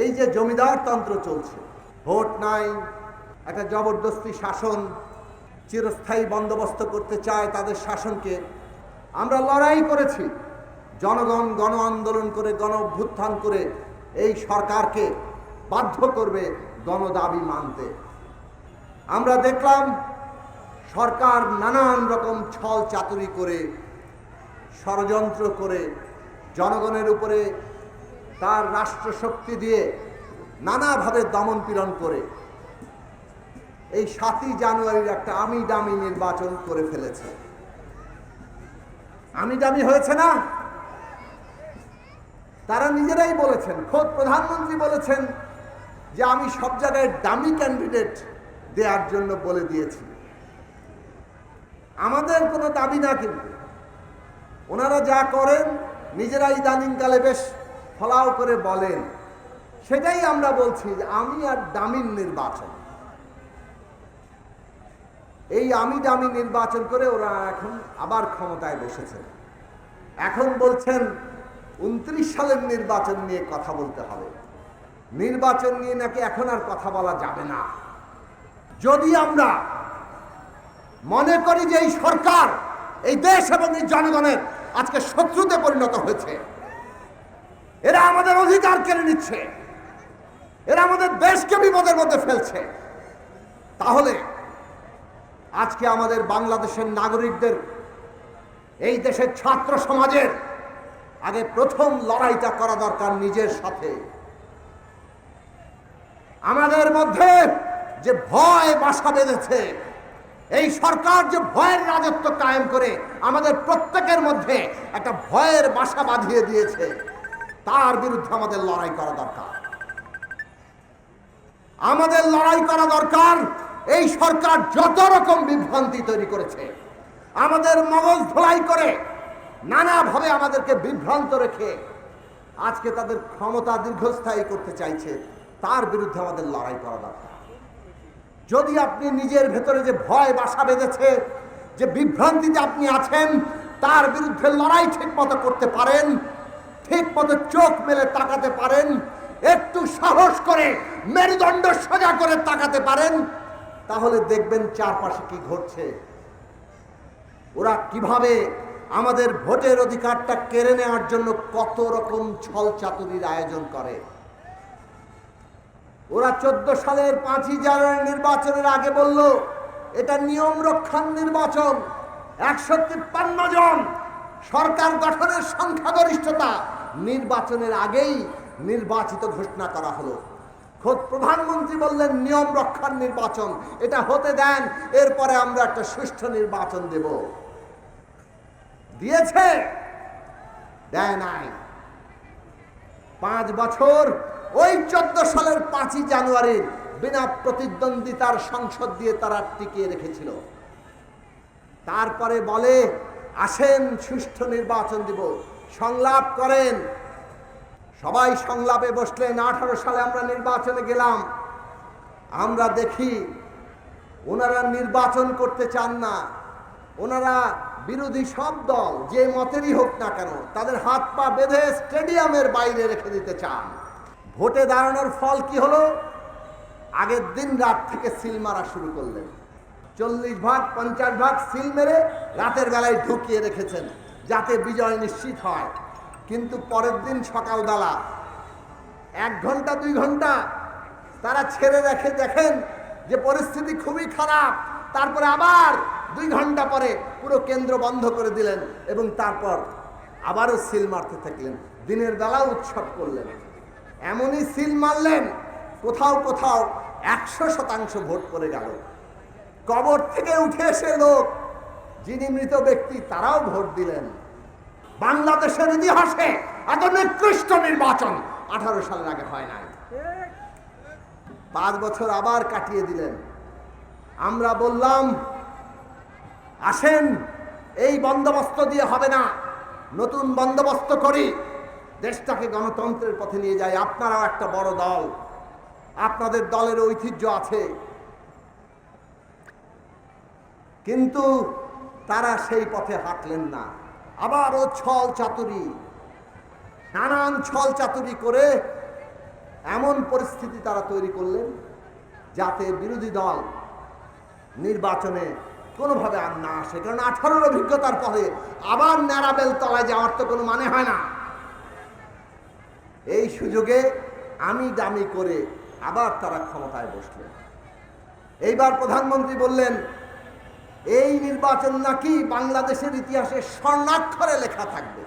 এই যে জমিদার তন্ত্র চলছে, ভোট নাই, একটা জবরদস্তি শাসন, চিরস্থায়ী বন্দোবস্ত করতে চায় তাদের শাসনকে। আমরা লড়াই করেছি, জনগণ গণ আন্দোলন করে, গণ অভ্যুত্থান করে এই সরকারকে বাধ্য করবে গণদাবি মানতে। আমরা দেখলাম সরকার নানান রকম ছল চাতুরি করে, ষড়যন্ত্র করে, জনগণের উপরে তার রাষ্ট্রশক্তি দিয়ে নানাভাবে দমন পীড়ন করে এই 7ই জানুয়ারির একটা আমি দামি নির্বাচন করে ফেলেছে। আমি দামি হয়েছে না? তারা নিজেরাই বলেছেন, খোদ প্রধানমন্ত্রী বলেছেন যে আমি সব জায়গায় দামি ক্যান্ডিডেট দেওয়ার জন্য বলে দিয়েছি। আমাদের কোনো দাবি না, কিন্তু ওনারা যা করেন নিজেরাই ইদানিংকালে বেশ ফলাও করে বলেন, সেটাই আমরা বলছি যে আমি আর দামির নির্বাচন। এই আমি দামি নির্বাচন করে ওরা এখন আবার ক্ষমতায় বসেছে। এখন বলছেন 29 সালের নির্বাচন নিয়ে কথা বলতে হবে। নির্বাচন নিয়ে নাকি এখন আর কথা বলা যাবে না। যদি আমরা মনে করি যে এই সরকার এই দেশ এবং এই জনগণের আজকে শত্রুতে পরিণত হয়েছে, এরা আমাদের অধিকার কেড়ে নিচ্ছে, এরা আমাদের দেশকে বিপদের মধ্যে ফেলছে, তাহলে আজকে আমাদের বাংলাদেশের নাগরিকদের, এই দেশের ছাত্র সমাজের আগে প্রথম লড়াইটা করা দরকার নিজের সাথে। আমাদের মধ্যে যে ভয় বাসা বেঁধেছে, এই সরকার যে ভয়ের রাজত্ব কায়েম করে আমাদের প্রত্যেকের মধ্যে একটা ভয়ের বাসা বাঁধিয়ে দিয়েছে, তার বিরুদ্ধে আমাদের লড়াই করা দরকার। আমাদের লড়াই করা দরকার। এই সরকার যত রকম বিভ্রান্তি তৈরি করেছে, আমাদের মগজ ধোলাই করে নানাভাবে আমাদেরকে বিভ্রান্ত রেখে আজকে তাদের ক্ষমতা দীর্ঘস্থায়ী করতে চাইছে, তার বিরুদ্ধে আমাদের লড়াই করা দরকার। যদি আপনি নিজের ভেতরে যে ভয় বাসা বেঁধেছে, যে বিভ্রান্তিতে আপনি আছেন, তার বিরুদ্ধে লড়াই ঠিক মতো করতে পারেন, ঠিক মতো চোখ মেলে তাকাতে পারেন, একটু সাহস করে মেরুদণ্ড সোজা করে তাকাতে পারেন, তাহলে দেখবেন চারপাশে কি ঘটছে। ওরা কিভাবে আমাদের ভোটের অধিকারটা কেড়ে নেওয়ার জন্য কত রকম ছল চাতুরির আয়োজন করে। ওরা 14 সালের 5ই জানুয়ারি নির্বাচনের আগে বলল এটা নিয়ম রক্ষার নির্বাচন, 153 জন সরকার গঠনের সংখ্যাগরিষ্ঠতা নির্বাচনের আগেই নির্বাচিত ঘোষণা করা হলো। খোদ প্রধানমন্ত্রী বললেন নিয়ম রক্ষার নির্বাচন, এটা হতে দেন, এরপরে আমরা একটা সুষ্ঠু নির্বাচন দেব। দিয়েছে? দেয় নাই। 5 বছর ওই 14 সালের 5ই জানুয়ারি বিনা প্রতিদ্বন্দ্বিতার সংসদ দিয়ে তারা টিকিয়ে রেখেছিল। তারপরে বলে আসেন সুষ্ঠু নির্বাচন দিব, সংলাপ করেন। সবাই সংলাপে বসলেন। 18 সালে আমরা নির্বাচনে গেলাম, আমরা দেখি ওনারা নির্বাচন করতে চান না। ওনারা বিরোধী সব দল যে মতেরই হোক না কেন, তাদের হাত পা বেঁধে স্টেডিয়ামের বাইরে রেখে দিতে চান। ভোটে দাঁড়ানোর ফল কি হলো? আগের দিন রাত থেকে সিল মারা শুরু করলেন। 40 ভাগ 50 ভাগ সিল মেরে রাতের বেলায় ঢুকিয়ে রেখেছেন যাতে বিজয় নিশ্চিত হয়। কিন্তু পরের দিন সকালবেলা 1 ঘন্টা 2 ঘন্টা তারা ছেড়ে রেখে দেখেন যে পরিস্থিতি খুবই খারাপ। তারপরে আবার 2 ঘন্টা পরে পুরো কেন্দ্র বন্ধ করে দিলেন এবং তারপর আবারও সিল মারতে থাকলেন। দিনের বেলা উৎসব করলেন। এমনই সিল মারলেন, কোথাও কোথাও 100% ভোট পড়ে গেল। কবর থেকে উঠে এসে লোক, যিনি মৃত ব্যক্তি, তারাও ভোট দিলেন। বাংলাদেশের ইতিহাসে এত নিকৃষ্ট নির্বাচন 18 সালের আগে হয় নাই। 5 বছর আবার কাটিয়ে দিলেন। আমরা বললাম আসেন এই বন্দোবস্ত দিয়ে হবে না, নতুন বন্দোবস্ত করি, দেশটাকে গণতন্ত্রের পথে নিয়ে যাই। আপনারাও একটা বড় দল, আপনাদের দলের ঐতিহ্য আছে। কিন্তু তারা সেই পথে হাঁটলেন না। আবারও ছল চাতুরি, নানান ছল চাতুরি করে এমন পরিস্থিতি তারা তৈরি করলেন যাতে বিরোধী দল নির্বাচনে কোনোভাবে আর না আসে। কারণ 18-র অভিজ্ঞতার পরে আবার ন্যাড়াবেল তলায় যাওয়ার তো কোনো মানে হয় না। এই সুযোগে আমি দামি করে আবার তারা ক্ষমতায় বসলেন। এইবার প্রধানমন্ত্রী বললেন এই নির্বাচন নাকি বাংলাদেশের ইতিহাসে স্বর্ণাক্ষরে লেখা থাকবে।